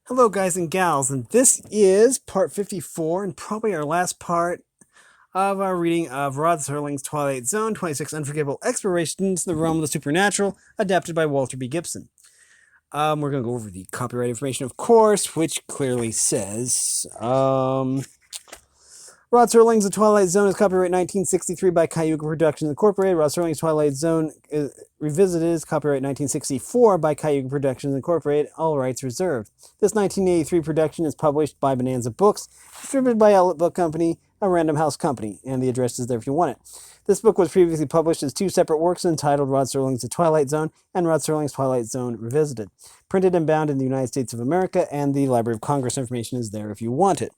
Hello, guys and gals, and this is part 54 and probably our last part of our reading of Rod Serling's Twilight Zone 26 Unforgettable Explorations, the Realm of the Supernatural, adapted by Walter B. Gibson. We're going to go over the copyright information, of course, which clearly says Rod Serling's The Twilight Zone is copyright 1963 by Cayuga Productions Incorporated. Rod Serling's Twilight Zone Revisited is copyright 1964 by Cayuga Productions Incorporated. All rights reserved. This 1983 production is published by Bonanza Books, distributed by Outlet Book Company, a Random House company, and the address is there if you want it. This book was previously published as two separate works entitled Rod Serling's The Twilight Zone and Rod Serling's Twilight Zone Revisited. Printed and bound in the United States of America, and the Library of Congress information is there if you want it.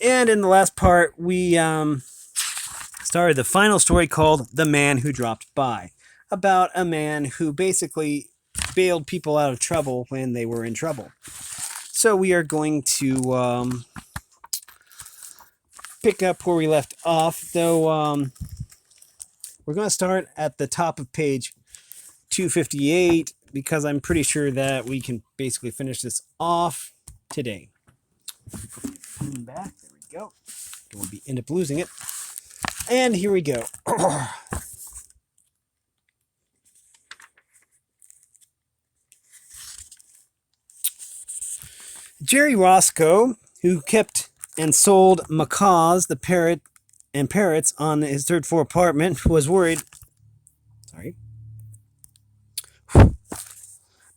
And in the last part, we started the final story called The Man Who Dropped By, about a man who basically bailed people out of trouble when they were in trouble. So we are going to pick up where we left off, though we're going to start at the top of page 258 because I'm pretty sure that we can basically finish this off today. Back. There we go. Don't end up losing it. And here we go. Jerry Roscoe, who kept and sold macaws, the parrot, and parrots on his third floor apartment, was worried.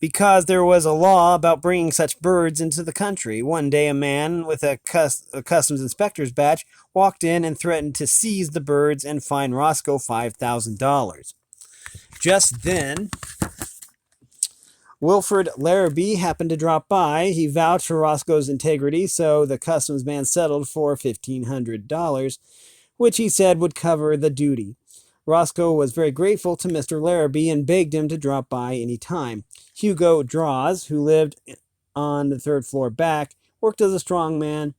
Because there was a law about bringing such birds into the country. One day, a man with a customs inspector's badge walked in and threatened to seize the birds and fine Roscoe $5,000. Just then, Wilfred Larrabee happened to drop by. He vouched for Roscoe's integrity, so the customs man settled for $1,500, which he said would cover the duty. Roscoe was very grateful to Mr. Larrabee and begged him to drop by any time. Hugo Draws, who lived on the third floor back, worked as a strongman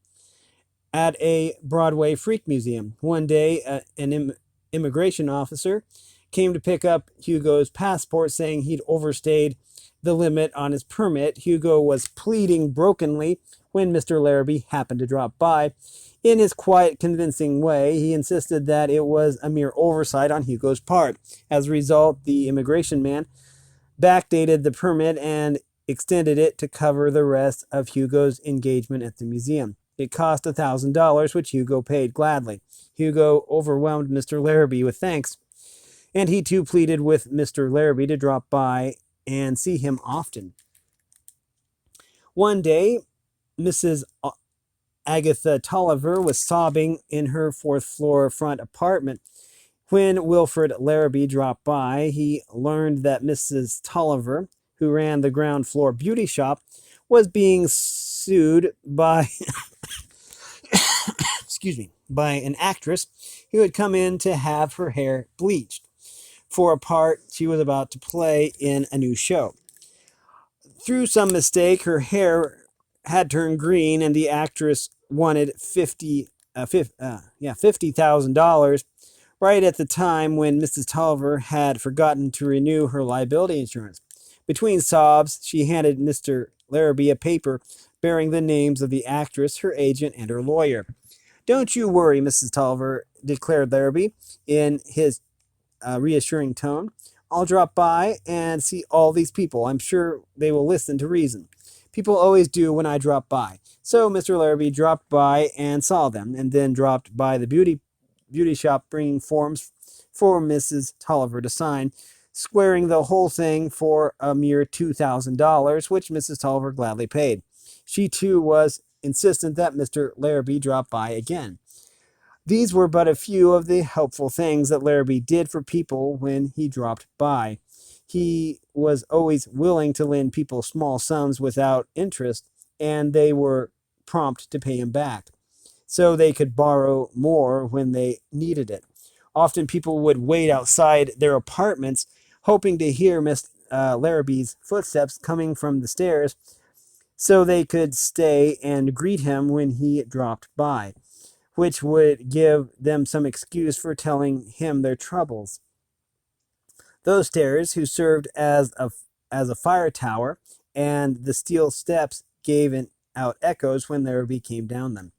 at a Broadway freak museum. One day, an immigration officer came to pick up Hugo's passport, saying he'd overstayed the limit on his permit. Hugo was pleading brokenly when Mr. Larrabee happened to drop by. In his quiet, convincing way, he insisted that it was a mere oversight on Hugo's part. As a result, the immigration man backdated the permit and extended it to cover the rest of Hugo's engagement at the museum. It cost $1,000, which Hugo paid gladly. Hugo overwhelmed Mr. Larrabee with thanks, and he too pleaded with Mr. Larrabee to drop by and see him often. One day, Mrs. Agatha Tolliver was sobbing in her fourth floor front apartment. When Wilfred Larrabee dropped by, he learned that Mrs. Tolliver, who ran the ground floor beauty shop, was being sued by by an actress who had come in to have her hair bleached for a part she was about to play in a new show. Through some mistake, her hair had turned green, and the actress wanted $50,000 right at the time when Mrs. Tolliver had forgotten to renew her liability insurance. Between sobs, she handed Mr. Larrabee a paper bearing the names of the actress, her agent, and her lawyer. "Don't you worry, Mrs. Tolliver," declared Larrabee in his reassuring tone. "I'll drop by and see all these people. I'm sure they will listen to reason. People always do when I drop by." So Mr. Larrabee dropped by and saw them, and then dropped by the beauty shop bringing forms for Mrs. Tolliver to sign, squaring the whole thing for a mere $2,000, which Mrs. Tolliver gladly paid. She too was insistent that Mr. Larrabee drop by again. These were but a few of the helpful things that Larrabee did for people when he dropped by. He was always willing to lend people small sums without interest, and they were prompt to pay him back, so they could borrow more when they needed it. Often people would wait outside their apartments, hoping to hear Miss Larrabee's footsteps coming from the stairs, so they could stay and greet him when he dropped by, which would give them some excuse for telling him their troubles. Those stairs, who served as a fire tower, and the steel steps gave out echoes when Larrabee came down them.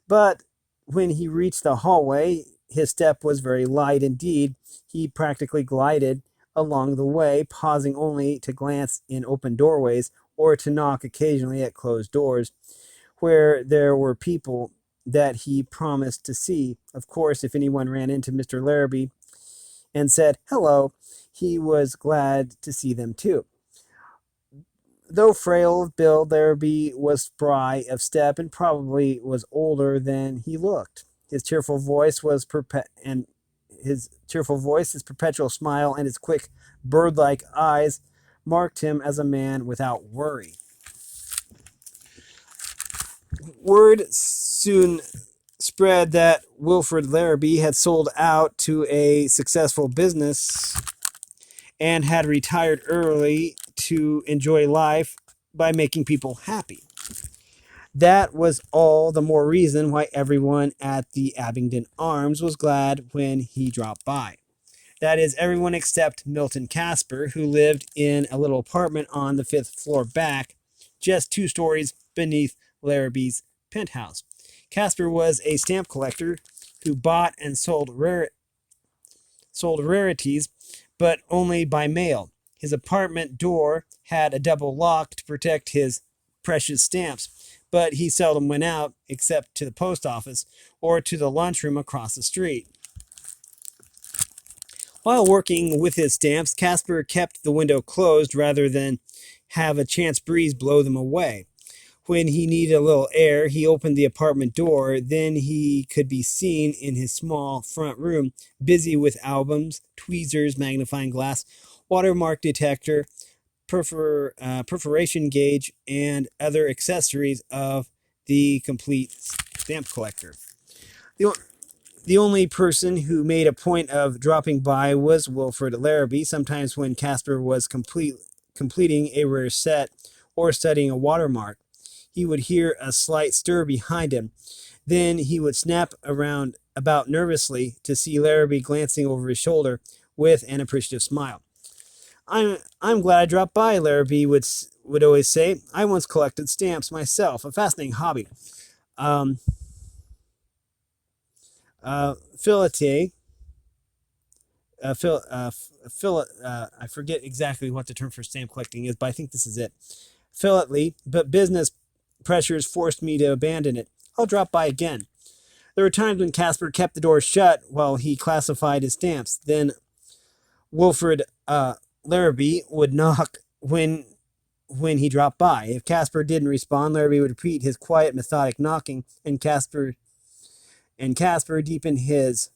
But when he reached the hallway, his step was very light indeed. He practically glided along the way, pausing only to glance in open doorways or to knock occasionally at closed doors where there were people that he promised to see. Of course, if anyone ran into Mr. Larrabee and said hello, he was glad to see them too. Though frail of build, Larrabee was spry of step and probably was older than he looked. His cheerful voice, his perpetual smile, and his quick, bird-like eyes marked him as a man without worry. Word soon spread that Wilfrid Larrabee had sold out to a successful business and had retired early to enjoy life by making people happy. That was all the more reason why everyone at the Abingdon Arms was glad when he dropped by. That is, everyone except Milton Casper, who lived in a little apartment on the 5th floor back, just 2 stories beneath Larrabee's penthouse. Casper was a stamp collector who bought and sold rarities, but only by mail. His apartment door had a double lock to protect his precious stamps, but he seldom went out except to the post office or to the lunchroom across the street. While working with his stamps, Casper kept the window closed rather than have a chance breeze blow them away. When he needed a little air, he opened the apartment door. Then he could be seen in his small front room, busy with albums, tweezers, magnifying glass, watermark detector, perforation gauge, and other accessories of the complete stamp collector. The only person who made a point of dropping by was Wilfrid Larrabee. Sometimes when Casper was completing a rare set or studying a watermark, he would hear a slight stir behind him. Then he would snap around about nervously to see Larrabee glancing over his shoulder with an appreciative smile. I'm glad I dropped by, Larrabee would always say. I once collected stamps myself, a fascinating hobby. Fileté. I forget exactly what the term for stamp collecting is, but I think this is it. Philately, but business pressures forced me to abandon it. I'll drop by again. There were times when Casper kept the door shut while he classified his stamps. Then Wilfrid Larrabee would knock when he dropped by. If Casper didn't respond, Larrabee would repeat his quiet, methodic knocking, and Casper, deep in his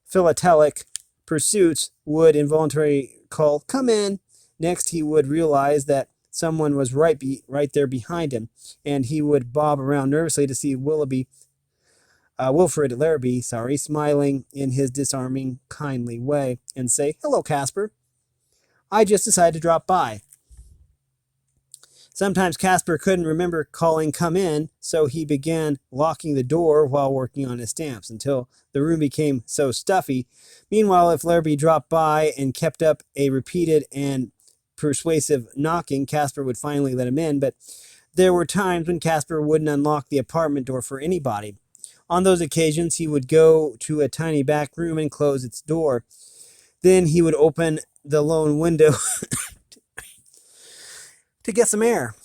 philatelic pursuits, would involuntarily call, "Come in." Next, he would realize that someone was right there behind him, and he would bob around nervously to see Wilfrid Larrabee, smiling in his disarming, kindly way, and say, "Hello, Casper. I just decided to drop by." Sometimes Casper couldn't remember calling "come in," so he began locking the door while working on his stamps until the room became so stuffy. Meanwhile, if Larrabee dropped by and kept up a repeated and persuasive knocking, Casper would finally let him in, but there were times when Casper wouldn't unlock the apartment door for anybody. On those occasions, he would go to a tiny back room and close its door. Then he would open the lone window to get some air.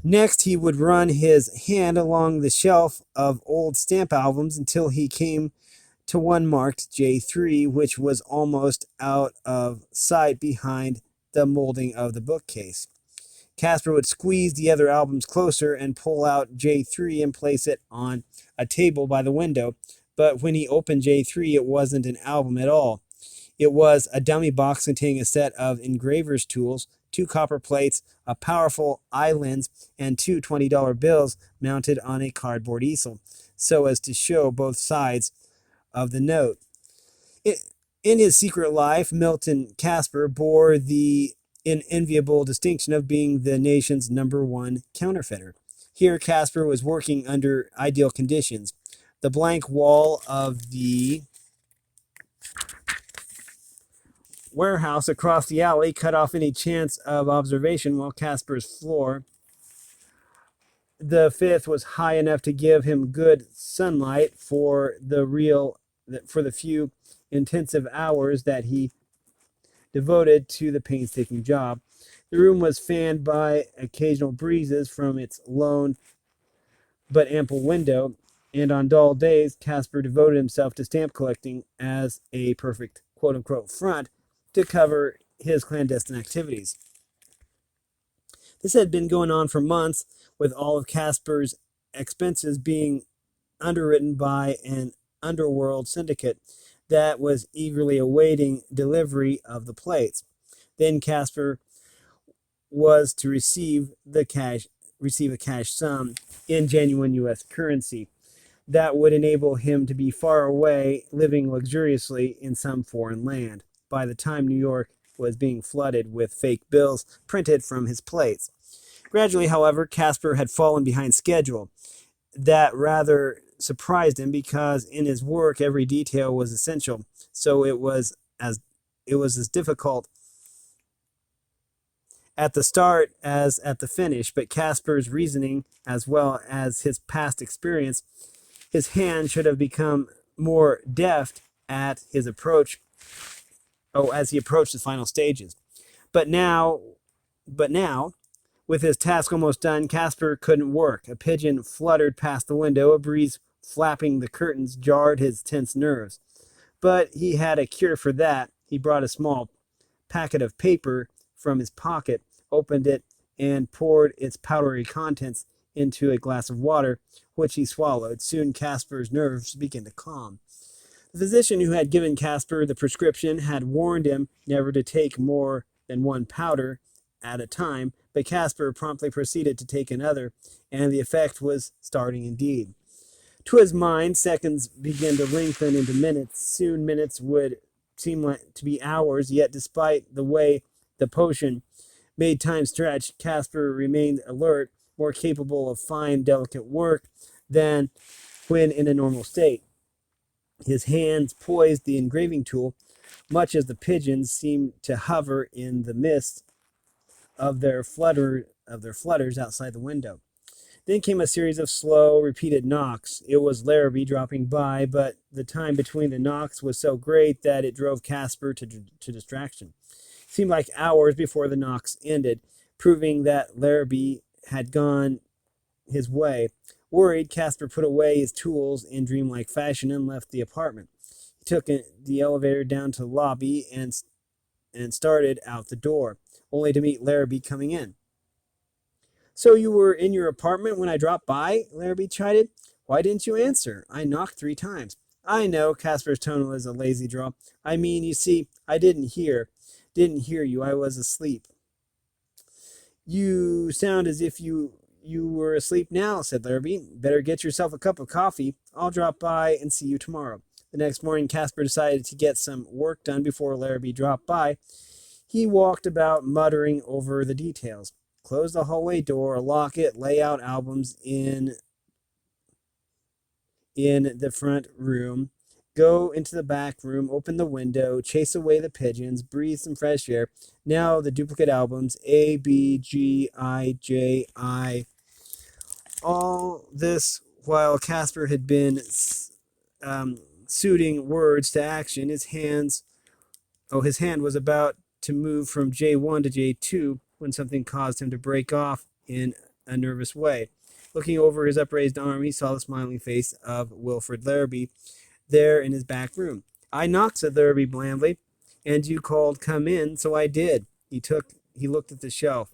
Next, he would run his hand along the shelf of old stamp albums until he came to one marked J3, which was almost out of sight behind the molding of the bookcase. Casper would squeeze the other albums closer and pull out J3 and place it on a table by the window. But when he opened J3, it wasn't an album at all. It was a dummy box containing a set of engraver's tools, 2 copper plates, a powerful eye lens, and 2 $20 bills mounted on a cardboard easel, so as to show both sides of the note. In his secret life, Milton Casper bore the unenviable distinction of being the nation's #1 counterfeiter. Here, Casper was working under ideal conditions. The blank wall of the warehouse across the alley cut off any chance of observation, while Casper's floor The fifth was high enough to give him good sunlight for the few intensive hours that he devoted to the painstaking job. The room was fanned by occasional breezes from its lone but ample window, and on dull days, Casper devoted himself to stamp collecting as a perfect quote unquote front to cover his clandestine activities. This had been going on for months, with all of Casper's expenses being underwritten by an underworld syndicate that was eagerly awaiting delivery of the plates. Then Casper was to receive a cash sum in genuine U.S. currency that would enable him to be far away, living luxuriously in some foreign land, by the time New York was being flooded with fake bills printed from his plates. Gradually, however, Casper had fallen behind schedule. That rather surprised him because in his work every detail was essential, so it was as difficult at the start as at the finish. But Casper's reasoning, as well as his past experience, his hand should have become more deft at his approach. As he approached the final stages. But now, with his task almost done, Casper couldn't work. A pigeon fluttered past the window. A breeze flapping the curtains jarred his tense nerves. But he had a cure for that. He brought a small packet of paper from his pocket, opened it, and poured its powdery contents into a glass of water, which he swallowed. Soon Casper's nerves began to calm. The physician who had given Casper the prescription had warned him never to take more than one powder at a time, but Casper promptly proceeded to take another, and the effect was starting indeed. To his mind, seconds began to lengthen into minutes. Soon minutes would seem like to be hours, yet despite the way the potion made time stretch, Casper remained alert, more capable of fine, delicate work than when in a normal state. His hands poised the engraving tool, much as the pigeons seemed to hover in the mist of their flutters outside the window. Then came a series of slow, repeated knocks. It was Larrabee dropping by, but the time between the knocks was so great that it drove Casper to distraction. It seemed like hours before the knocks ended, proving that Larrabee had gone his way. Worried, Casper put away his tools in dreamlike fashion and left the apartment. He took the elevator down to the lobby and started out the door, only to meet Larrabee coming in. "So you were in your apartment when I dropped by?" Larrabee chided. "Why didn't you answer? I knocked 3 times. "I know." Casper's tone was a lazy drawl. "I mean, you see, I didn't hear you. I was asleep." "You sound as if you were asleep now," said Larrabee. "Better get yourself a cup of coffee. I'll drop by and see you tomorrow." The next morning, Casper decided to get some work done before Larrabee dropped by. He walked about, muttering over the details. Close the hallway door, lock it, lay out albums in the front room, go into the back room, open the window, chase away the pigeons, breathe some fresh air. Now the duplicate albums, A, B, G, I, J, I. All this while Casper had been suiting words to action. His hand was about to move from J1 to J2 when something caused him to break off in a nervous way. Looking over his upraised arm, he saw the smiling face of Wilfred Larrabee there in his back room. "I knocked," said Larrabee blandly, "and you called 'come in,' so I did." He looked at the shelf.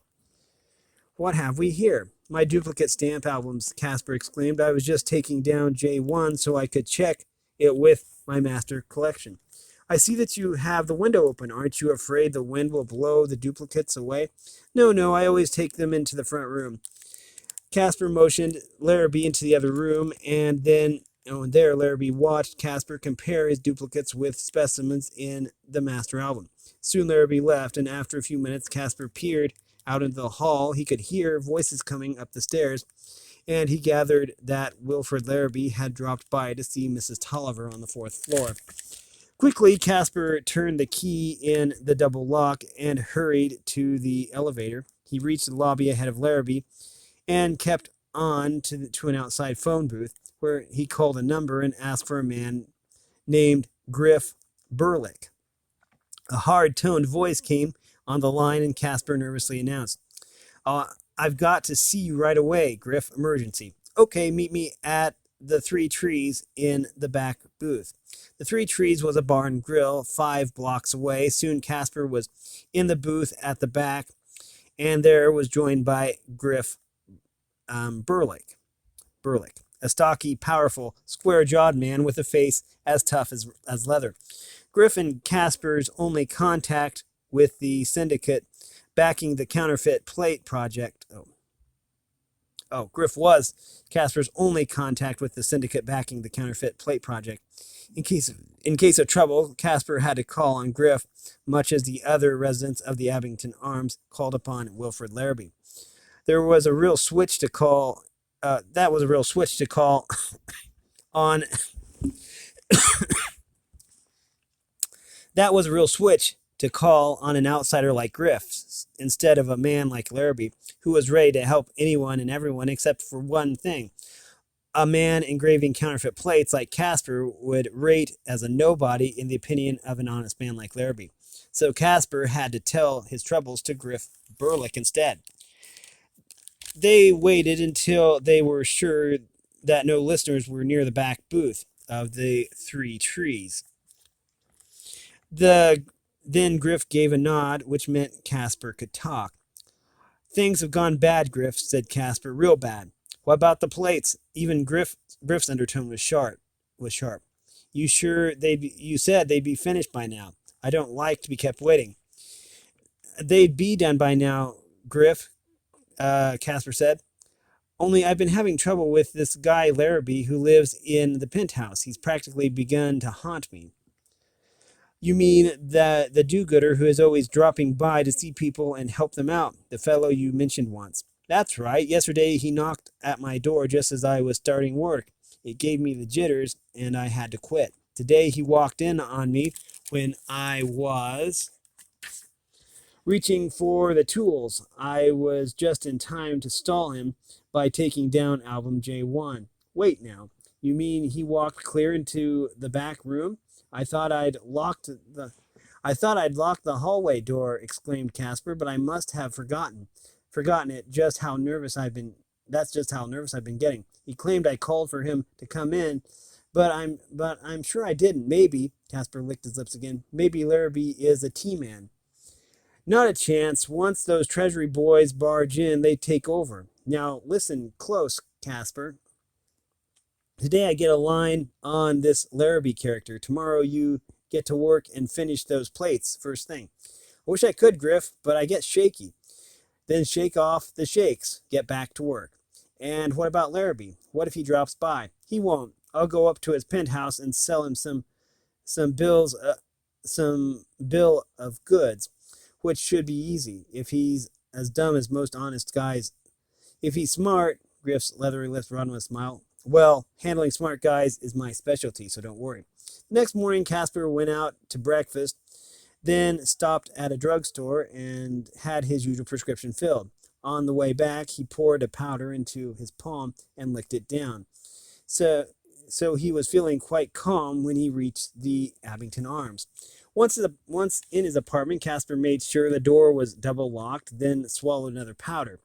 "What have we here?" "My duplicate stamp albums," Casper exclaimed. "I was just taking down J1 so I could check it with my master collection." "I see that you have the window open. Aren't you afraid the wind will blow the duplicates away?" No, I always take them into the front room." Casper motioned Larrabee into the other room, and there Larrabee watched Casper compare his duplicates with specimens in the master album. Soon Larrabee left, and after a few minutes Casper peered out into the hall. He could hear voices coming up the stairs, and he gathered that Wilfred Larrabee had dropped by to see Mrs. Tolliver on the 4th floor. Quickly, Casper turned the key in the double lock and hurried to the elevator. He reached the lobby ahead of Larrabee and kept on to an outside phone booth where he called a number and asked for a man named Griff Burlick. A hard-toned voice came on the line, and Casper nervously announced, I've got to see you right away, Griff. Emergency. Okay, meet me at the Three Trees in the back booth. The Three Trees was a bar and grill 5 blocks away. Soon Casper was in the booth at the back, and there was joined by Griff Burlick, a stocky, powerful, square-jawed man with a face as tough as leather. Griff and Casper's only contact with the syndicate backing the counterfeit plate project. Griff was Casper's only contact with the syndicate backing the counterfeit plate project. In case of trouble, Casper had to call on Griff, much as the other residents of the Abington Arms called upon Wilfred Larrabee. There was a real switch to call. That was a real switch to call on. That was a real switch to call on an outsider like Griff instead of a man like Larrabee, who was ready to help anyone and everyone except for one thing. A man engraving counterfeit plates like Casper would rate as a nobody in the opinion of an honest man like Larrabee. So Casper had to tell his troubles to Griff Burlick instead. They waited until they were sure that no listeners were near the back booth of the Three Trees. Then Griff gave a nod, which meant Casper could talk. Things have gone bad, Griff, said Casper, real bad. What about the plates? Even Griff's undertone was sharp. You said they'd be finished by now. I don't like to be kept waiting. They'd be done by now, Griff, Casper said. Only I've been having trouble with this guy Larrabee who lives in the penthouse. He's practically begun to haunt me. You mean the do-gooder who is always dropping by to see people and help them out, the fellow you mentioned once. That's right. Yesterday he knocked at my door just as I was starting work. It gave me the jitters, and I had to quit. Today he walked in on me when I was reaching for the tools. I was just in time to stall him by taking down album J1. Wait now, you mean he walked clear into the back room? I thought I'd locked the hallway door, exclaimed Casper, but I must have forgotten it. That's just how nervous I've been getting. He claimed I called for him to come in, but I'm sure I didn't. Maybe, Casper licked his lips again. Maybe Larrabee is a T-man. Not a chance. Once those Treasury boys barge in, they take over. Now listen close, Casper. Today I get a line on this Larrabee character. Tomorrow you get to work and finish those plates first thing. I wish I could, Griff, but I get shaky. Then shake off the shakes. Get back to work. And what about Larrabee? What if he drops by? He won't. I'll go up to his penthouse and sell him some bill of goods, which should be easy if he's as dumb as most honest guys. If he's smart, Griff's leathery lips broadened with a smile. Well, handling smart guys is my specialty, so don't worry. Next morning, Casper went out to breakfast, then stopped at a drugstore and had his usual prescription filled. On the way back, he poured a powder into his palm and licked it down. So he was feeling quite calm when he reached the Abington Arms. Once in his apartment, Casper made sure the door was double locked, then swallowed another powder.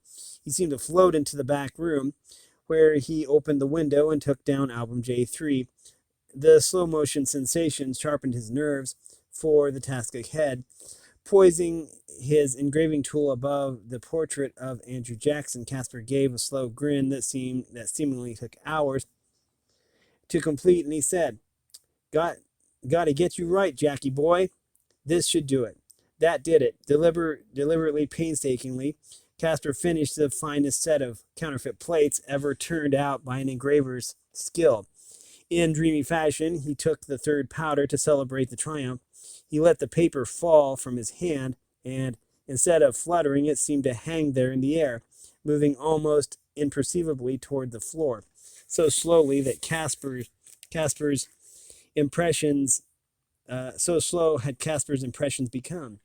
He seemed to float into the back room, where he opened the window and took down album J3. The slow-motion sensation sharpened his nerves for the task ahead. Poising his engraving tool above the portrait of Andrew Jackson, Casper gave a slow grin that seemingly took hours to complete, and he said, Got to get you right, Jackie boy. This should do it. That did it. Deliberately, painstakingly, Casper finished the finest set of counterfeit plates ever turned out by an engraver's skill. In dreamy fashion, he took the third powder to celebrate the triumph. He let the paper fall from his hand, and instead of fluttering, it seemed to hang there in the air, moving almost imperceptibly toward the floor, so slowly that Casper's impressions, so slow had Casper's impressions become.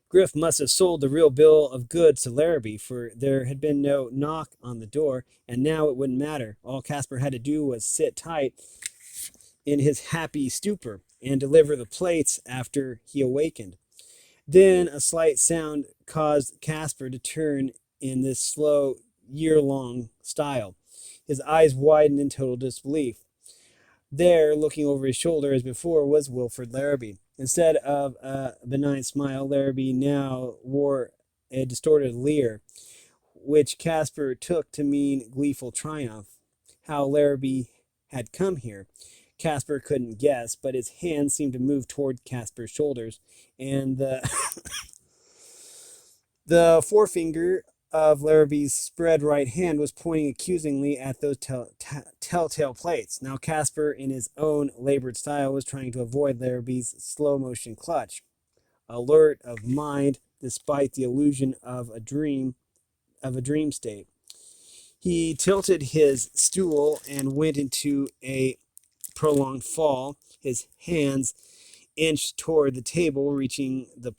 Griff must have sold the real bill of goods to Larrabee, for there had been no knock on the door, and now it wouldn't matter. All Casper had to do was sit tight in his happy stupor and deliver the plates after he awakened. Then a slight sound caused Casper to turn in this slow, year-long style. His eyes widened in total disbelief. There, looking over his shoulder as before, was Wilfred Larrabee. Instead of a benign smile, Larrabee now wore a distorted leer, which Casper took to mean gleeful triumph. How Larrabee had come here, Casper couldn't guess, but his hand seemed to move toward Casper's shoulders, and the forefinger of Larrabee's spread right hand was pointing accusingly at those telltale plates. Now Casper, in his own labored style, was trying to avoid Larrabee's slow-motion clutch. Alert of mind, despite the illusion of a dream state, he tilted his stool and went into a prolonged fall. His hands inched toward the table, reached the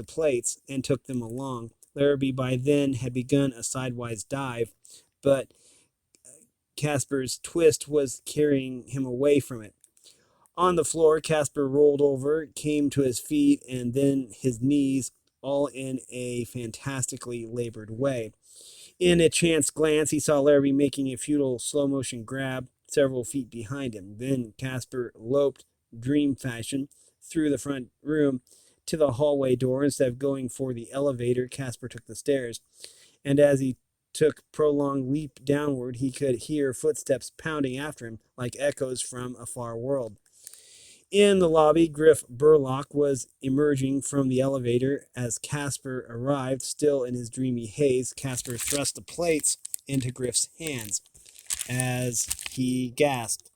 plates, and took them along. Larrabee by then had begun a sidewise dive, but Casper's twist was carrying him away from it. On the floor, Casper rolled over, came to his feet, and then his knees, all in a fantastically labored way. In a chance glance, he saw Larrabee making a futile slow-motion grab several feet behind him. Then Casper loped, dream fashion, through the front room to the hallway door. Instead of going for the elevator, Casper took the stairs, and as he took prolonged leap downward, he could hear footsteps pounding after him like echoes from a far world. In the lobby, Griff Burlock was emerging from the elevator as Casper arrived. Still in his dreamy haze, Casper thrust the plates into Griff's hands as he gasped.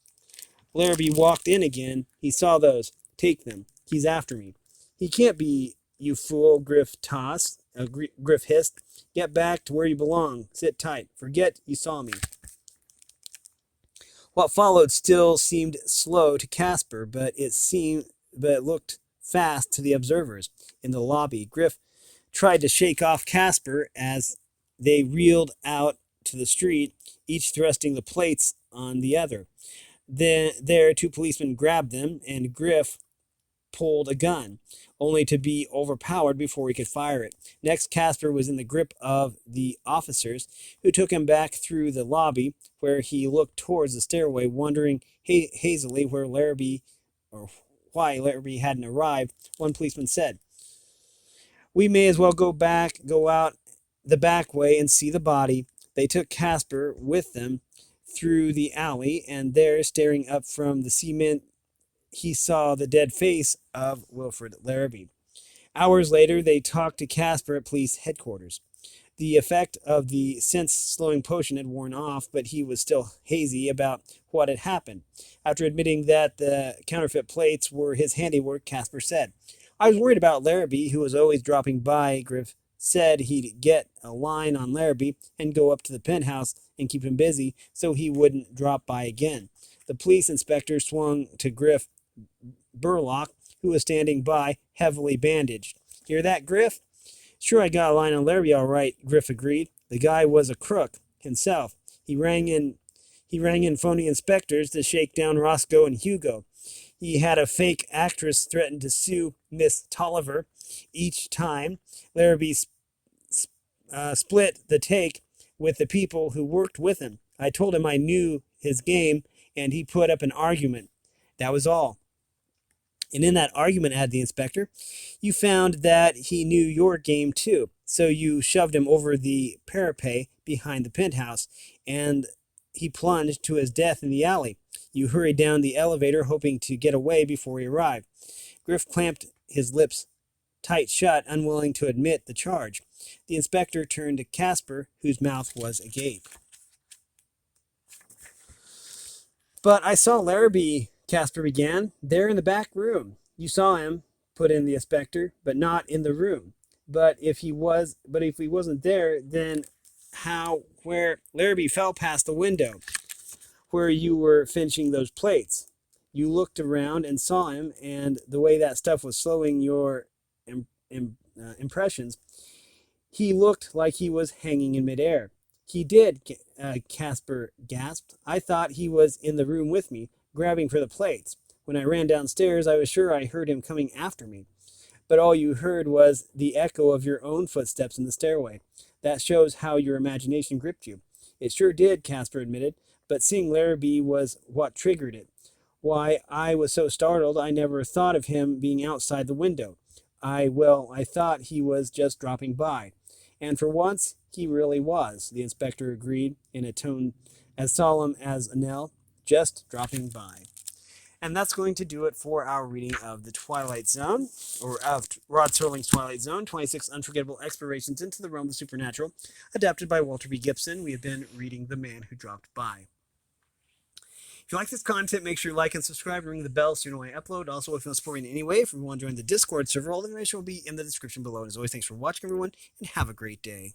Larrabee walked in again. He saw those. Take them. He's after me. He can't be, you fool, Griff hissed. Get back to where you belong. Sit tight. Forget you saw me. What followed still seemed slow to Casper, but it looked fast to the observers. In the lobby, Griff tried to shake off Casper as they reeled out to the street, each thrusting the plates on the other. Then there, two policemen grabbed them, and Griff pulled a gun, only to be overpowered before he could fire it. Next, Casper was in the grip of the officers, who took him back through the lobby, where he looked towards the stairway, wondering hazily why Larrabee hadn't arrived. One policeman said, "We may as well go out the back way and see the body." They took Casper with them through the alley, and there, staring up from the cement, he saw the dead face of Wilfred Larrabee. Hours later, they talked to Casper at police headquarters. The effect of the sense-slowing potion had worn off, but he was still hazy about what had happened. After admitting that the counterfeit plates were his handiwork, Casper said, "I was worried about Larrabee, who was always dropping by. Griff said he'd get a line on Larrabee and go up to the penthouse and keep him busy so he wouldn't drop by again." The police inspector swung to Griff Burlock, who was standing by, heavily bandaged. "Hear that, Griff?" "Sure, I got a line on Larrabee all right," Griff agreed. "The guy was a crook himself. He rang in phony inspectors to shake down Roscoe and Hugo. He had a fake actress threaten to sue Miss Tolliver each time. Larrabee split the take with the people who worked with him. I told him I knew his game, and he put up an argument. That was all." "And in that argument," added the inspector, "you found that he knew your game too. So you shoved him over the parapet behind the penthouse, and he plunged to his death in the alley. You hurried down the elevator, hoping to get away before he arrived." Griff clamped his lips tight shut, unwilling to admit the charge. The inspector turned to Casper, whose mouth was agape. "But I saw Larrabee," Casper began. "There in the back room." "You saw him," put in the inspector, "but not in the room." But if he wasn't there, then where Larrabee fell past the window where you were finishing those plates. You looked around and saw him, and the way that stuff was slowing your impressions, he looked like he was hanging in midair. He did, Casper gasped. I thought he was in the room with me, grabbing for the plates. When I ran downstairs, I was sure I heard him coming after me. But all you heard was the echo of your own footsteps in the stairway. That shows how your imagination gripped you. It sure did, Casper admitted, but seeing Larrabee was what triggered it. Why, I was so startled I never thought of him being outside the window. I thought he was just dropping by. And for once, he really was, the inspector agreed in a tone as solemn as a knell. Just dropping by. And that's going to do it for our reading of The Twilight Zone, or of Rod Serling's Twilight Zone, 26 Unforgettable Explorations into the Realm of the Supernatural, adapted by Walter B. Gibson. We have been reading The Man Who Dropped By. If you like this content, make sure you like and subscribe and ring the bell so you know when I upload. Also, if you want to support me in any way, if you want to join the Discord server, all the information will be in the description below. And as always, thanks for watching, everyone, and have a great day.